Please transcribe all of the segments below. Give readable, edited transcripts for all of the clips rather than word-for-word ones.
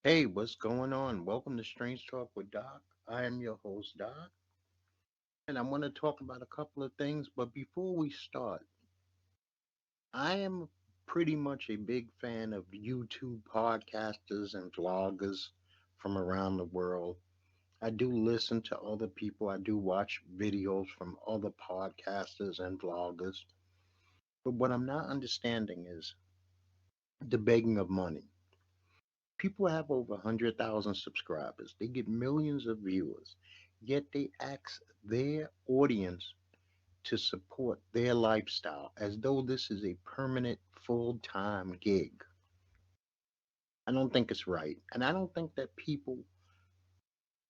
Hey, what's going on? Welcome to Strange Talk with Doc. I am your host, Doc, and I want to talk about a couple of things. But before we start, I am pretty much a big fan of YouTube podcasters and vloggers from around the world. I do listen to other people, I do watch videos from other podcasters and vloggers. But what I'm not understanding is the begging of money. People have over 100,000 subscribers. They get millions of viewers. Yet they ask their audience to support their lifestyle as though this is a permanent full time gig. I don't think it's right. And I don't think that people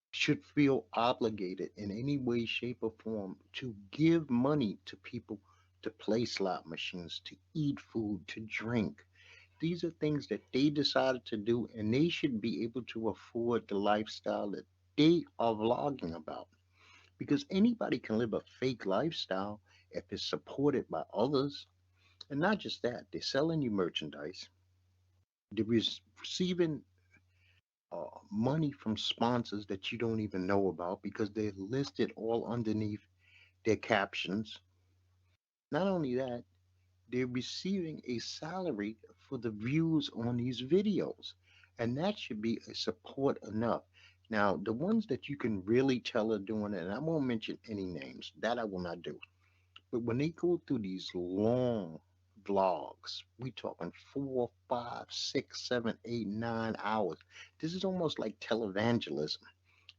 should feel obligated in any way, shape, or form to give money to people to play slot machines, to eat food, to drink. These are things that they decided to do, and they should be able to afford the lifestyle that they are vlogging about. Because anybody can live a fake lifestyle if it's supported by others. And not just that, they're selling you merchandise, they're receiving money from sponsors that you don't even know about because they're listed all underneath their captions. Not only that, they're receiving a salary for the views on these videos. And that should be a support enough. Now, the ones that you can really tell are doing it, and I won't mention any names, that I will not do. But when they go through these long vlogs, we talking 4, 5, 6, 7, 8, 9 hours. This is almost like televangelism.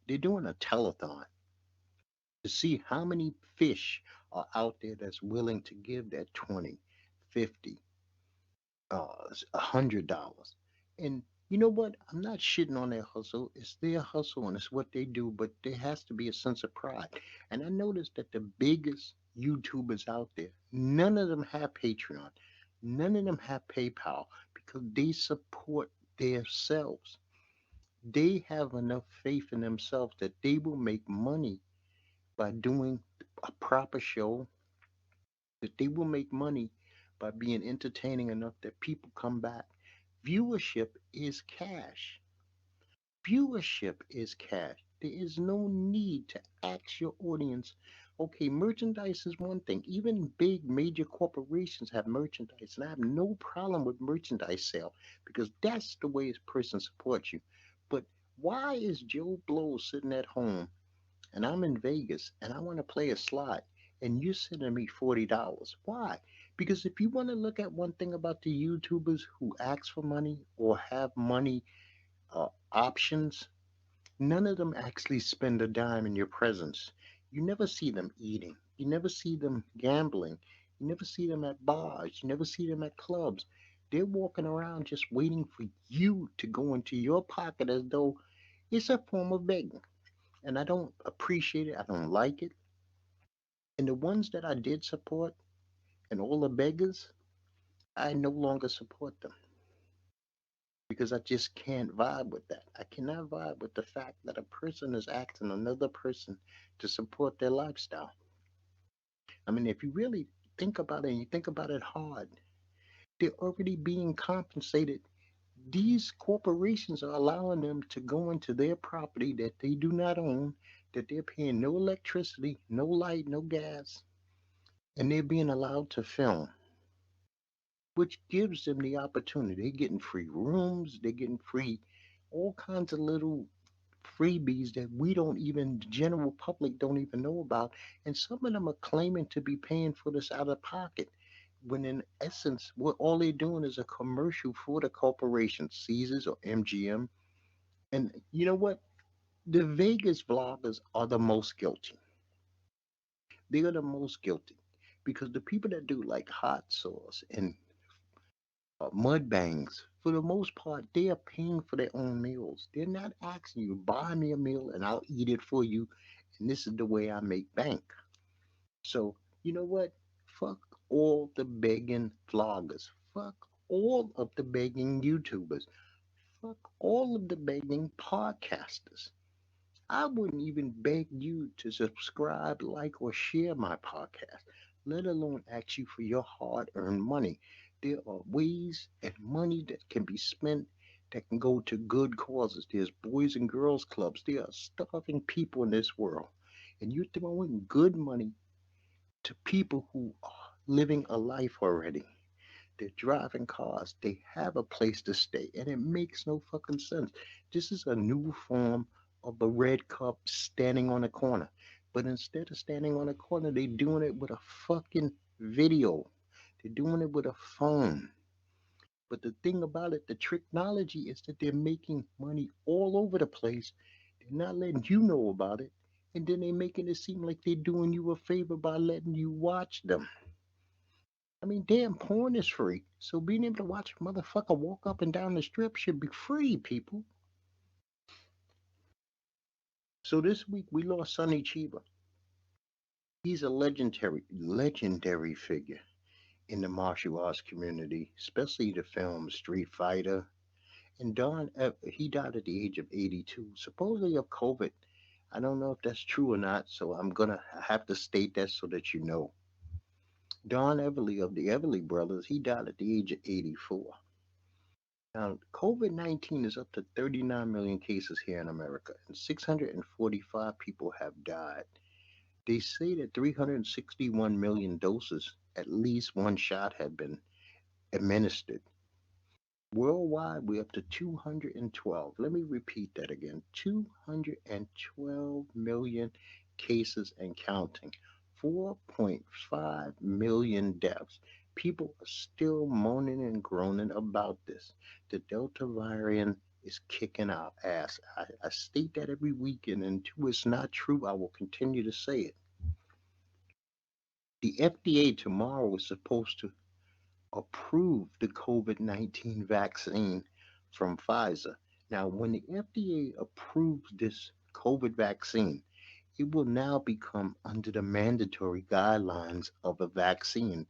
They're doing a telethon to see how many fish are out there that's willing to give that 20, 50, $100. And you know what? I'm not shitting on their hustle. It's their hustle and it's what they do, but there has to be a sense of pride. And I noticed that the biggest YouTubers out there, none of them have Patreon. None of them have PayPal because they support themselves. They have enough faith in themselves that they will make money by doing a proper show, that they will make money by being entertaining enough that people come back. Viewership is cash. Viewership is cash. There is no need to ask your audience. Okay, merchandise is one thing. Even big major corporations have merchandise, and I have no problem with merchandise sale because that's the way a person supports you. But why is Joe Blow sitting at home and I'm in Vegas and I want to play a slot and you're sending me $40? Why? Because if you want to look at one thing about the YouTubers who ask for money or have money options, none of them actually spend a dime in your presence. You never see them eating. You never see them gambling. You never see them at bars. You never see them at clubs. They're walking around just waiting for you to go into your pocket as though it's a form of begging. And I don't appreciate it. I don't like it. And the ones that I did support and all the beggars, I no longer support them because I just can't vibe with that. I cannot vibe with the fact that a person is asking another person to support their lifestyle. I mean, if you really think about it and you think about it hard, they're already being compensated. These corporations are allowing them to go into their property that they do not own, that they're paying no electricity, no light, no gas, and they're being allowed to film, which gives them the opportunity. They're getting free rooms, they're getting free all kinds of little freebies that we don't even, the general public don't even know about. And some of them are claiming to be paying for this out of pocket. When in essence, what all they're doing is a commercial for the corporation, Caesars or MGM. And you know what? The Vegas vloggers are the most guilty. They are the most guilty because the people that do like hot sauce and mud bangs, for the most part, they are paying for their own meals. They're not asking you, buy me a meal and I'll eat it for you. And this is the way I make bank. So, you know what? Fuck all the begging vloggers. Fuck all of the begging YouTubers. Fuck all of the begging podcasters. I wouldn't even beg you to subscribe, like, or share my podcast, let alone ask you for your hard earned money. There are ways and money that can be spent that can go to good causes. There's boys and girls clubs. There are starving people in this world. And you're throwing good money to people who are living a life already. They're driving cars. They have a place to stay. And it makes no fucking sense. This is a new form of the red cup standing on a corner. But instead of standing on a corner, they're doing it with a fucking video. They're doing it with a phone. But the thing about it, the technology is that they're making money all over the place. They're not letting you know about it. And then they're making it seem like they're doing you a favor by letting you watch them. I mean, damn, porn is free. So being able to watch a motherfucker walk up and down the strip should be free, people. So this week we lost Sonny Chiba. He's a legendary figure in the martial arts community, especially the film Street Fighter. And he died at the age of 82, supposedly of COVID. I don't know if that's true or not, so I'm gonna have to state that so that you know. Don Everly of the Everly Brothers, he died at the age of 84. Now, COVID 19 is up to 39 million cases here in America, and 645 people have died. They say that 361 million doses, at least one shot, have been administered. Worldwide, we're up to 212. Let me repeat that again, 212 million cases and counting, 4.5 million deaths. People are still moaning and groaning about this. The Delta variant is kicking our ass. I state that every weekend, and until it's not true, I will continue to say it. The FDA tomorrow is supposed to approve the COVID 19 vaccine from Pfizer. Now, when the FDA approves this COVID vaccine, it will now become under the mandatory guidelines of a vaccine,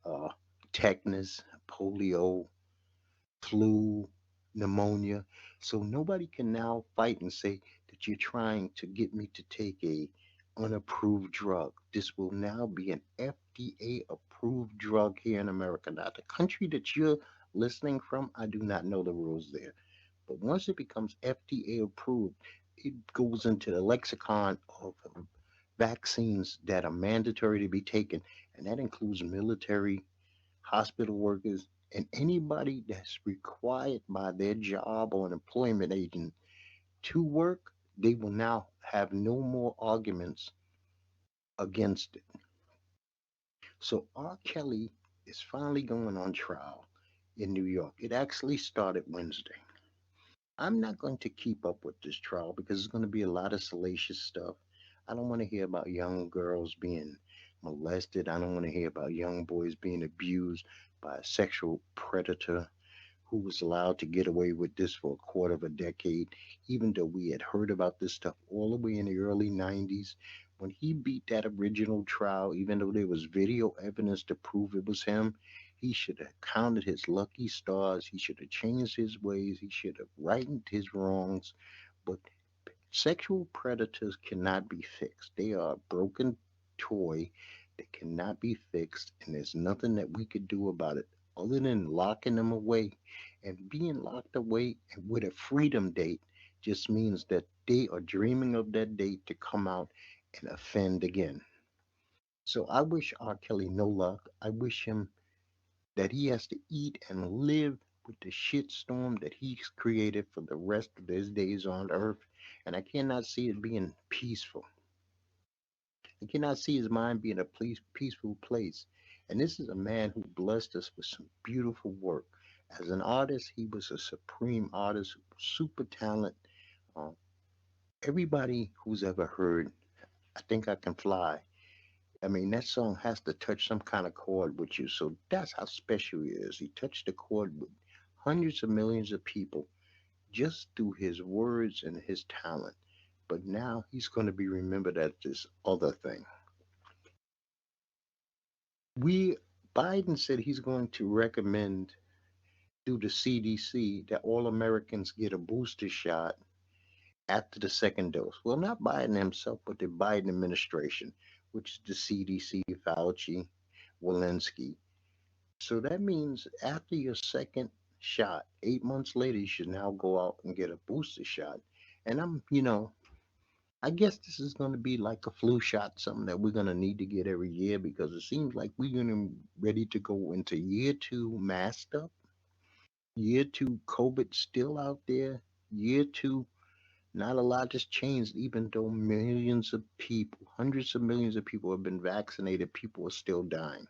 uh, tetanus, polio, flu, pneumonia. So nobody can now fight and say that you're trying to get me to take a unapproved drug. This will now be an FDA approved drug here in America. Now, the country that you're listening from, I do not know the rules there. But once it becomes FDA approved, it goes into the lexicon of vaccines that are mandatory to be taken, and that includes military, hospital workers, and anybody that's required by their job or an employment agent to work. They will now have no more arguments against it. So R. Kelly is finally going on trial in New York. It actually started Wednesday. I'm not going to keep up with this trial because it's going to be a lot of salacious stuff. I don't want to hear about young girls being molested. I don't want to hear about young boys being abused by a sexual predator who was allowed to get away with this for a quarter of a decade, even though we had heard about this stuff all the way in the early 90s. When he beat that original trial, even though there was video evidence to prove it was him, he should have counted his lucky stars. He should have changed his ways. He should have righted his wrongs. But sexual predators cannot be fixed. They are a broken toy that cannot be fixed, and there's nothing that we could do about it other than locking them away. And being locked away with a freedom date just means that they are dreaming of that date to come out and offend again. So I wish R. Kelly no luck. I wish him that he has to eat and live with the shitstorm that he's created for the rest of his days on earth. And I cannot see it being peaceful. I cannot see his mind being a peaceful place. And this is a man who blessed us with some beautiful work. As an artist, he was a supreme artist, super talent. Uh, Everybody who's ever heard I Think I Can Fly, I mean, that song has to touch some kind of chord with you. So that's how special he is. He touched the chord with hundreds of millions of people just through his words and his talent. But now he's going to be remembered as this other thing. We Biden said he's going to recommend through the CDC that all Americans get a booster shot after the second dose. Well, not Biden himself, but the Biden administration, which is the CDC, Fauci, Walensky. So that means after your second shot. 8 months later, you should now go out and get a booster shot. And I guess this is going to be like a flu shot, something that we're going to need to get every year because it seems like we're going to ready to go into year two masked up, year two COVID still out there, year two not a lot has changed, even though millions of people, hundreds of millions of people have been vaccinated, people are still dying.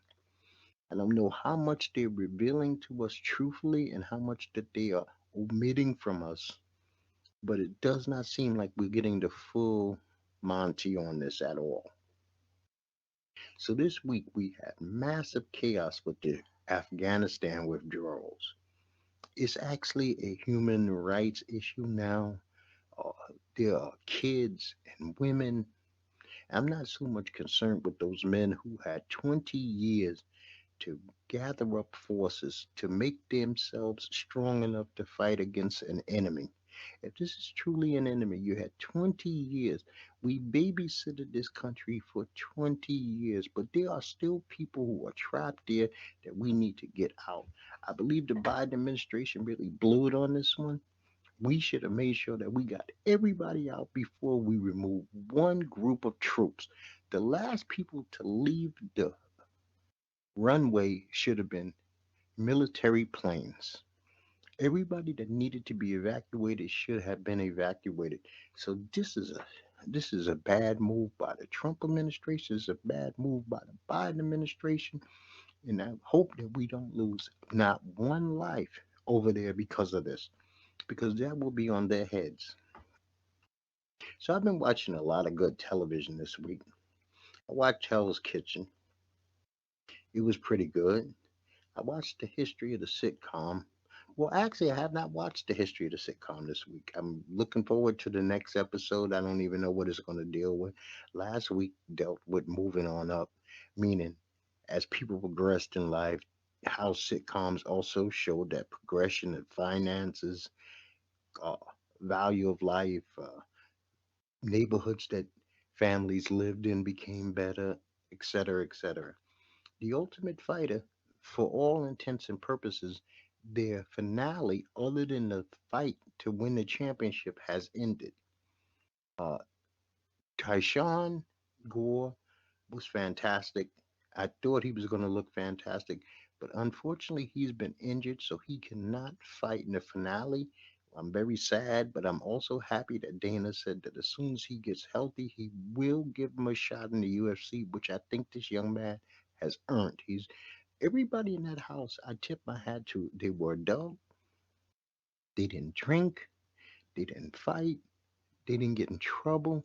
I don't know how much they're revealing to us truthfully and how much that they are omitting from us, but it does not seem like we're getting the full Monty on this at all. So this week we had massive chaos with the Afghanistan withdrawals. It's actually a human rights issue now. Uh, there are kids and women. I'm not so much concerned with those men who had 20 years to gather up forces to make themselves strong enough to fight against an enemy. If this is truly an enemy, you had 20 years. We babysitted this country for 20 years, but there are still people who are trapped there that we need to get out. I believe the Biden administration really blew it on this one. We should have made sure that we got everybody out before we remove one group of troops. The last people to leave the runway should have been military planes. Everybody that needed to be evacuated should have been evacuated. So this is a bad move by the Trump administration. It's a bad move by the Biden administration, and I hope that we don't lose not one life over there because of this, because that will be on their heads. So I've been watching a lot of good television this week. I watched Hell's Kitchen. It was pretty good. I watched the history of the sitcom. Well, actually, I have not watched the history of the sitcom this week. I'm looking forward to the next episode. I don't even know what it's going to deal with. Last week dealt with moving on up, meaning as people progressed in life, how sitcoms also showed that progression in finances, uh, value of life, neighborhoods that families lived in became better, etc., etc. The Ultimate Fighter, for all intents and purposes, their finale, other than the fight to win the championship, has ended. Uh, Tyshawn Gore was fantastic. I thought he was going to look fantastic, but unfortunately, he's been injured, so he cannot fight in the finale. I'm very sad, but I'm also happy that Dana said that as soon as he gets healthy, he will give him a shot in the UFC, which I think this young man has earned. He's everybody in that house. I tip my hat to. They were adult. They didn't drink. They didn't fight. They didn't get in trouble.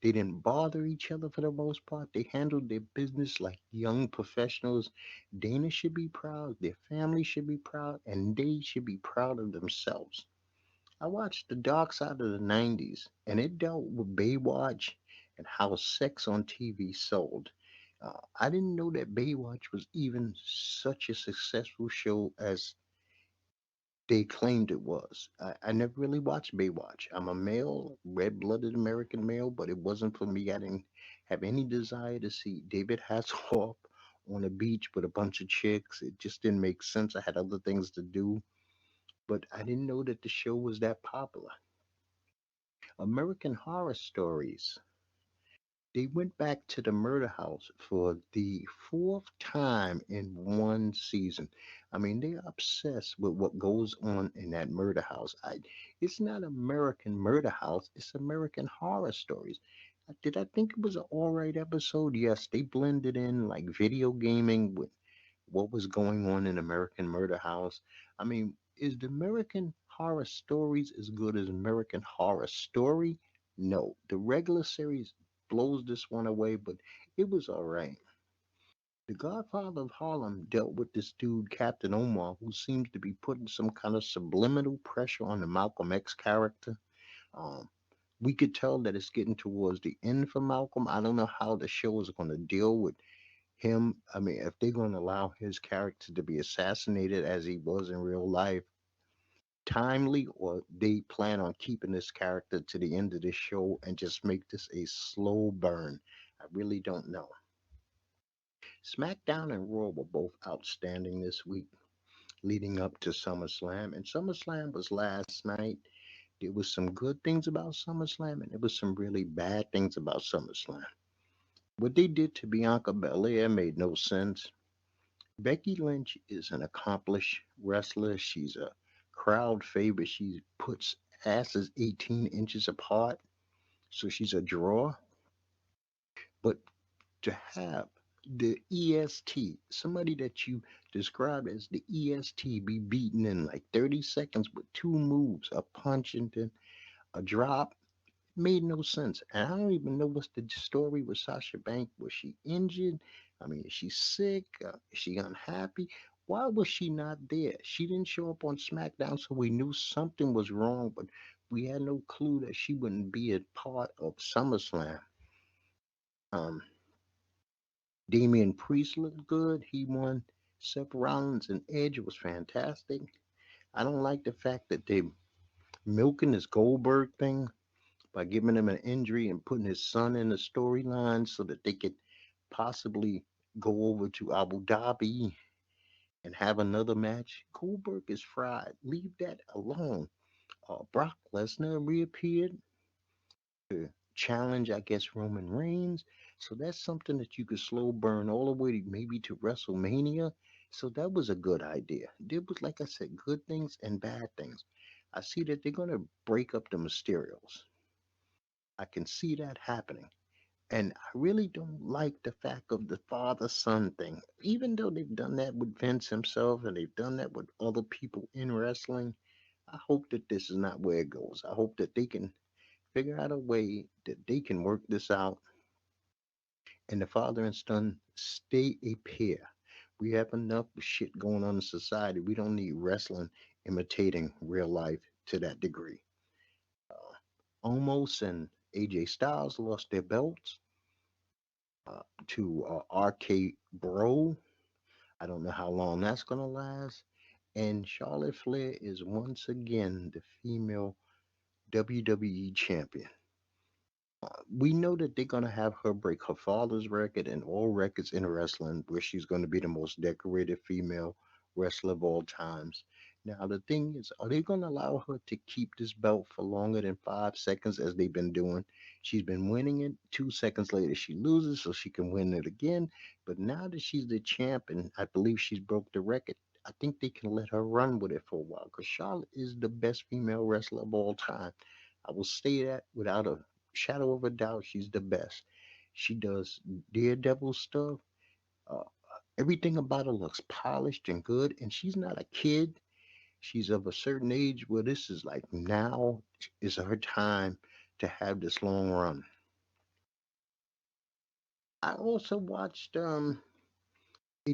They didn't bother each other for the most part. They handled their business like young professionals. Dana should be proud, their family should be proud, and they should be proud of themselves. I watched The Dark Side of the 90s, and it dealt with Baywatch and how sex on TV sold. I didn't know that Baywatch was even such a successful show as they claimed it was. I never really watched Baywatch. I'm a male, red blooded American male, but it wasn't for me. I didn't have any desire to see David Hasselhoff on a beach with a bunch of chicks. It just didn't make sense. I had other things to do, but I didn't know that the show was that popular. American Horror Stories. They went back to the murder house for the fourth time in one season. I mean, they're obsessed with what goes on in that murder house. It's not American Murder House, it's American Horror Stories. Did I think it was an all right episode? Yes, they blended in like video gaming with what was going on in American Murder House. I mean, is the American Horror Stories as good as American Horror Story? No. The regular series blows this one away, but it was all right. The Godfather of Harlem dealt with this dude, Captain Omar, who seems to be putting some kind of subliminal pressure on the Malcolm X character. Um, we could tell that it's getting towards the end for Malcolm. I don't know how the show is going to deal with him. I mean, if they're going to allow his character to be assassinated as he was in real life, timely, or they plan on keeping this character to the end of the show and just make this a slow burn. I really don't know. SmackDown and Raw were both outstanding this week. leading up to SummerSlam. And SummerSlam was last night. There was some good things about SummerSlam, and there was some really bad things about SummerSlam. What they did to Bianca Belair made no sense. Becky Lynch is an accomplished wrestler. She's a crowd favorite. She puts asses 18 inches apart, so she's a draw. But to have the EST, somebody that you described as the EST, be beaten in like 30 seconds with two moves, a punch and then a drop, made no sense. And I don't even know what's the story with Sasha Banks. Was she injured? I mean, is she sick? Is she unhappy? Why was she not there? She didn't show up on SmackDown, so we knew something was wrong, but we had no clue that she wouldn't be a part of SummerSlam. Um, Damian Priest looked good. He won. Seth Rollins and Edge was fantastic. I don't like the fact that they milking this Goldberg thing by giving him an injury and putting his son in the storyline so that they could possibly go over to Abu Dhabi and have another match. Goldberg is fried. Leave that alone. Brock Lesnar reappeared to challenge, I guess, Roman Reigns. So that's something that you could slow burn all the way to maybe to WrestleMania. So that was a good idea. There was, like I said, good things and bad things. I see that they're going to break up the Mysterios. I can see that happening. And I really don't like the fact of the father son thing. Even though they've done that with Vince himself and they've done that with other people in wrestling, I hope that this is not where it goes. I hope that they can figure out a way that they can work this out and the father and son stay a pair. We have enough shit going on in society. We don't need wrestling imitating real life to that degree. Omos and AJ Styles lost their belts to RK Bro. I don't know how long that's going to last. And Charlotte Flair is once again the female WWE champion. We know that they're going to have her break her father's record and all records in wrestling, where she's going to be the most decorated female wrestler of all times. Now, the thing is, are they going to allow her to keep this belt for longer than 5 seconds as they've been doing? She's been winning it. 2 seconds later, she loses, so she can win it again. But now that she's the champ, and I believe she's broke the record, I think they can let her run with it for a while because Charlotte is the best female wrestler of all time. I will say that without a shadow of a doubt, she's the best. She does daredevil stuff. Uh, Everything about her looks polished and good, and she's not a kid. She's of a certain age where this is like now is her time to have this long run. I also watched a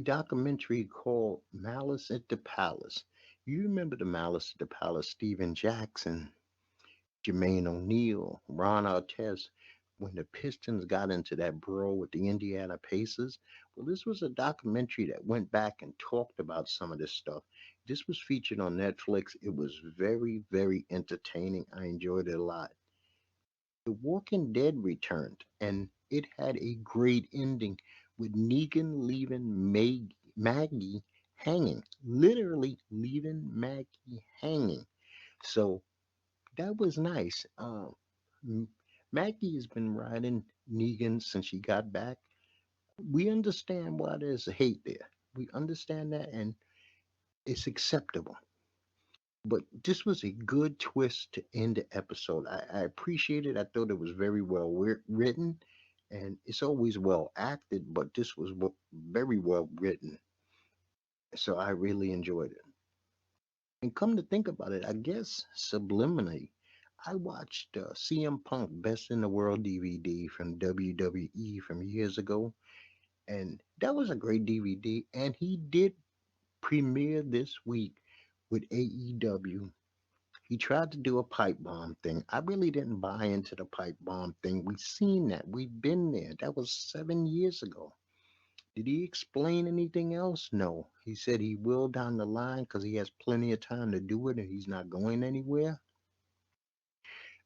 documentary called Malice at the Palace. You remember the Malice at the Palace, Steven Jackson, Jermaine O'Neal, Ron Artest, when the Pistons got into that brawl with the Indiana Pacers. Well, this was a documentary that went back and talked about some of this stuff. This was featured on Netflix. It was very, very entertaining. I enjoyed it a lot. The Walking Dead returned, and it had a great ending with Negan leaving Maggie hanging, literally leaving Maggie hanging. So that was nice. M- Maggie has been riding Negan since she got back. We understand why there's a hate there. We understand that, and it's acceptable. But this was a good twist to end the episode. I appreciate it. I thought it was very well written, and it's always well acted, but this was very well written. So I really enjoyed it. And come to think about it, I guess subliminally, I watched CM Punk Best in the World DVD from WWE from years ago, and that was a great DVD. And he did premiere this week with AEW. He tried to do a pipe bomb thing. I really didn't buy into the pipe bomb thing. We've seen that. We've been there. That was 7 years ago. Did he explain anything else? No. He said he will down the line because he has plenty of time to do it and he's not going anywhere.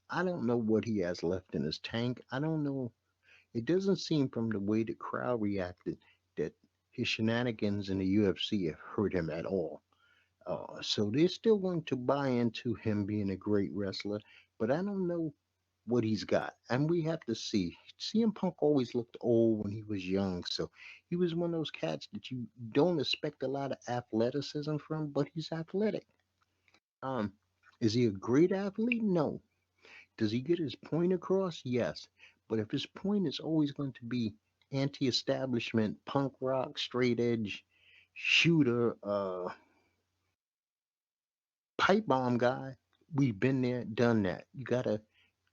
I don't know what he has left in his tank. I don't know. It doesn't seem from the way the crowd reacted that his shenanigans in the UFC have hurt him at all. So they're still going to buy into him being a great wrestler, but I don't know what he's got. And we have to see. CM Punk always looked old when he was young, so he was one of those cats that you don't expect a lot of athleticism from, but he's athletic. Um, is he a great athlete? No. Does he get his point across? Yes. But if his point is always going to be anti-establishment, punk rock, straight edge, shooter, pipe bomb guy, we've been there, done that. You gotta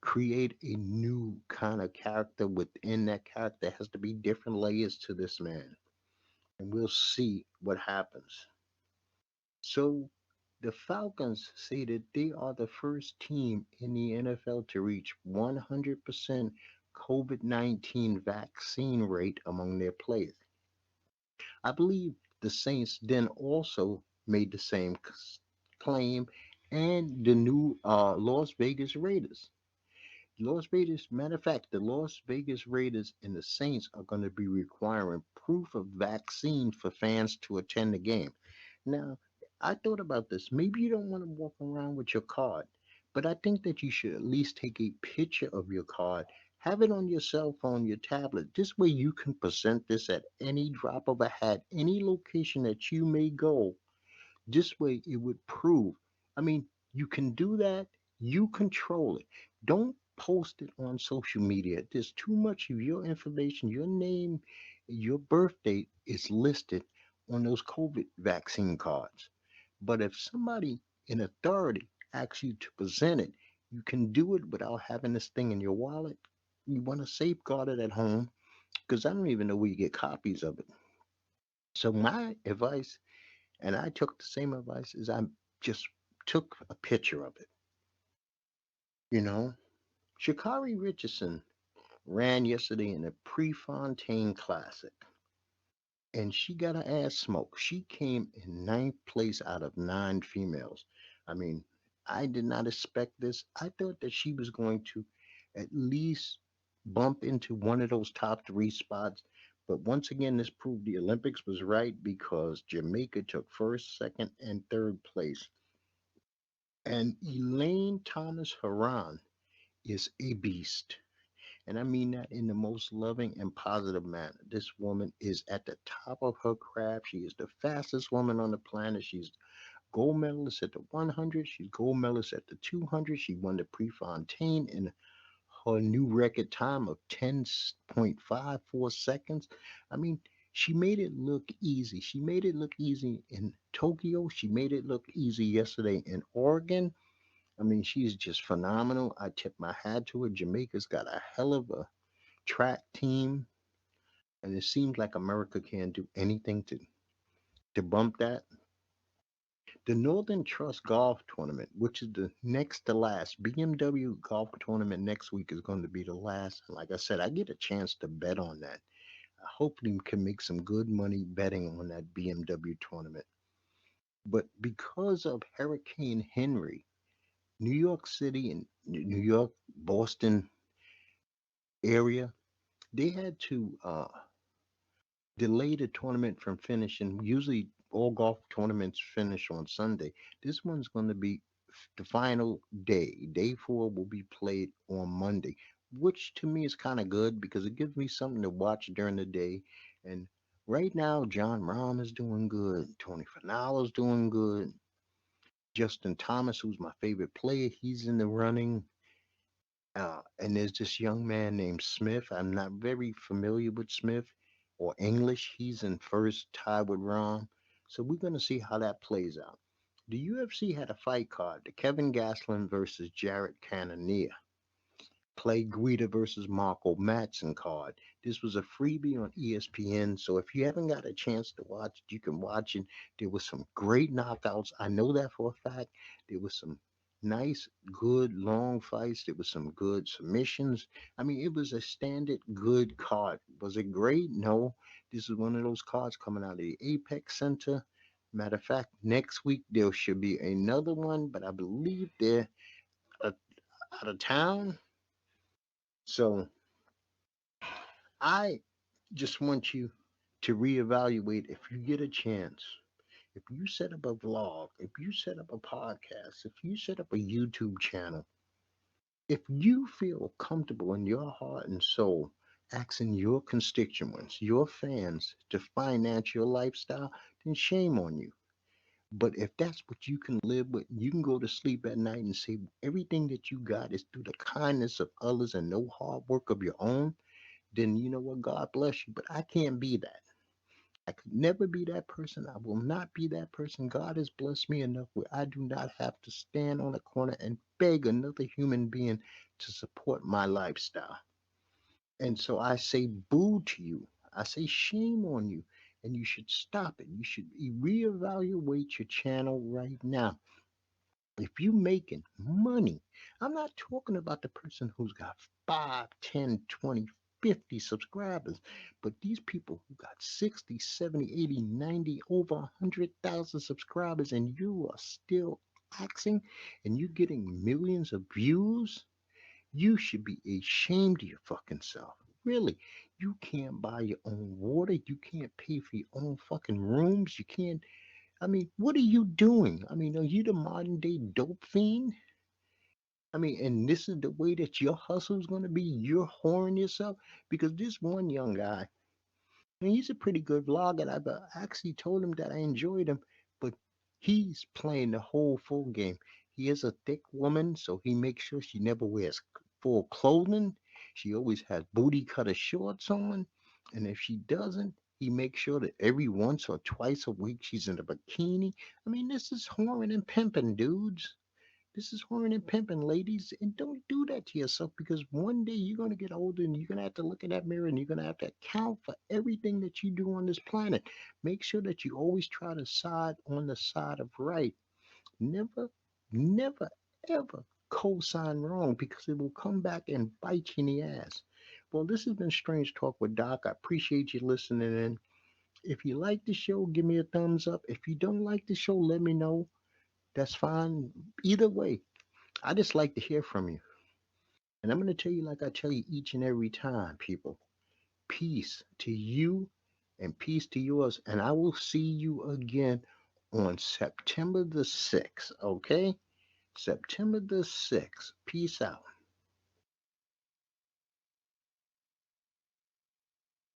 create a new kind of character within that character. There has to be different layers to this man. And we'll see what happens. So the Falcons say that they are the first team in the NFL to reach 100% COVID-19 vaccine rate among their players. I believe the Saints then also made the same claim, and the new Las Vegas Raiders. Las Vegas, matter of fact, the Las Vegas Raiders and the Saints are going to be requiring proof of vaccine for fans to attend the game. Now, I thought about this. Maybe you don't want to walk around with your card, but I think that you should at least take a picture of your card. Have it on your cell phone, your tablet. This way you can present this at any drop of a hat, any location that you may go. This way, it would prove. I mean, you can do that. You control it. Don't post it on social media. There's too much of your information, your name, your birth date is listed on those COVID vaccine cards. But if somebody in authority asks you to present it, you can do it without having this thing in your wallet. You want to safeguard it at home because I don't even know where you get copies of it. So my advice, and I took the same advice, as I just took a picture of it. You know, Sha'Carri Richardson ran yesterday in a Prefontaine Classic, and she got her ass smoked. She came in ninth place out of nine females. I mean, I did not expect this. I thought that she was going to at least bump into one of those top three spots. But once again, this proved the Olympics was right because Jamaica took first, second, and third place. And Elaine Thomas Haran is a beast. And I mean that in the most loving and positive manner. This woman is at the top of her craft. She is the fastest woman on the planet. She's gold medalist at the 100. She's gold medalist at the 200. She won the Prefontaine in her new record time of 10.54 seconds. I mean, she made it look easy. She made it look easy in Tokyo. She made it look easy yesterday in Oregon. I mean, she's just phenomenal. I tip my hat to her. Jamaica's got a hell of a track team, and it seems like America can't do anything to bump that. The Northern Trust Golf Tournament, which is the next to last, BMW Golf Tournament next week is going to be the last. And like I said, I get a chance to bet on that. I hopefully can make some good money betting on that BMW tournament. But because of Hurricane Henry, New York City and New York, Boston area, they had to delay the tournament from finishing. Usually, all golf tournaments finish on Sunday. This one's going to be the final day. Day four will be played on Monday, which to me is kind of good because it gives me something to watch during the day. And right now, John Rahm is doing good. Tony Finau's doing good. Justin Thomas, who's my favorite player, he's in the running. And there's this young man named Smith. I'm not very familiar with Smith or English. He's in first, tied with Rom. So we're going to see how that plays out. The UFC had a fight card, the Kevin Gastelum versus Jared Cannonier. Clay Guida versus Marco Madsen card. This was a freebie on ESPN, so if you haven't got a chance to watch it, you can watch it. There was some great knockouts. I know that for a fact. There was some nice, good, long fights. There was some good submissions. I mean, it was a standard good card. Was it great? No. This is one of those cards coming out of the Apex Center. Matter of fact, next week there should be another one, but I believe they're out of town. So I just want you to reevaluate if you get a chance. If you set up a vlog, if you set up a podcast, if you set up a YouTube channel, if you feel comfortable in your heart and soul asking your constituents, your fans, to finance your lifestyle, then shame on you. But if that's what you can live with, you can go to sleep at night and say everything that you got is through the kindness of others and no hard work of your own, then you know what? God bless you. But I can't be that. I could never be that person. I will not be that person. God has blessed me enough where I do not have to stand on a corner and beg another human being to support my lifestyle. And so I say boo to you. I say shame on you. And you should stop it. You should reevaluate your channel right now. If you making money, I'm not talking about the person who's got 5, 10, 20, 50 subscribers, but these people who got 60, 70, 80, 90, over 100,000 subscribers, and you are still axing and you getting millions of views, you should be ashamed of your fucking self. Really, you can't buy your own water. You can't pay for your own fucking rooms. You can't. I mean, what are you doing? I mean, are you the modern day dope fiend? I mean, and this is the way that your hustle is going to be. You're whoring yourself because this one young guy, and he's a pretty good vlogger. I've actually told him that I enjoyed him, but he's playing the whole full game. He is a thick woman, so he makes sure she never wears full clothing. She always has booty cutter shorts on, and if she doesn't, he makes sure that every once or twice a week she's in a bikini. I mean, this is whoring and pimping, dudes. This is whoring and pimping, ladies, and don't do that to yourself because one day you're gonna get older and you're gonna have to look in that mirror and you're gonna have to account for everything that you do on this planet. Make sure that you always try to side on the side of right. Never, never, ever co-sign wrong because it will come back and bite you in the ass. Well, this has been Strange Talk with Doc. I appreciate you listening in. If you like the show, give me a thumbs up. If you don't like the show, let me know. That's fine. Either way, I just like to hear from you. And I'm going to tell you, like I tell you each and every time, people, peace to you and peace to yours. And I will see you again on September the 6th, okay? September the 6th. Peace out.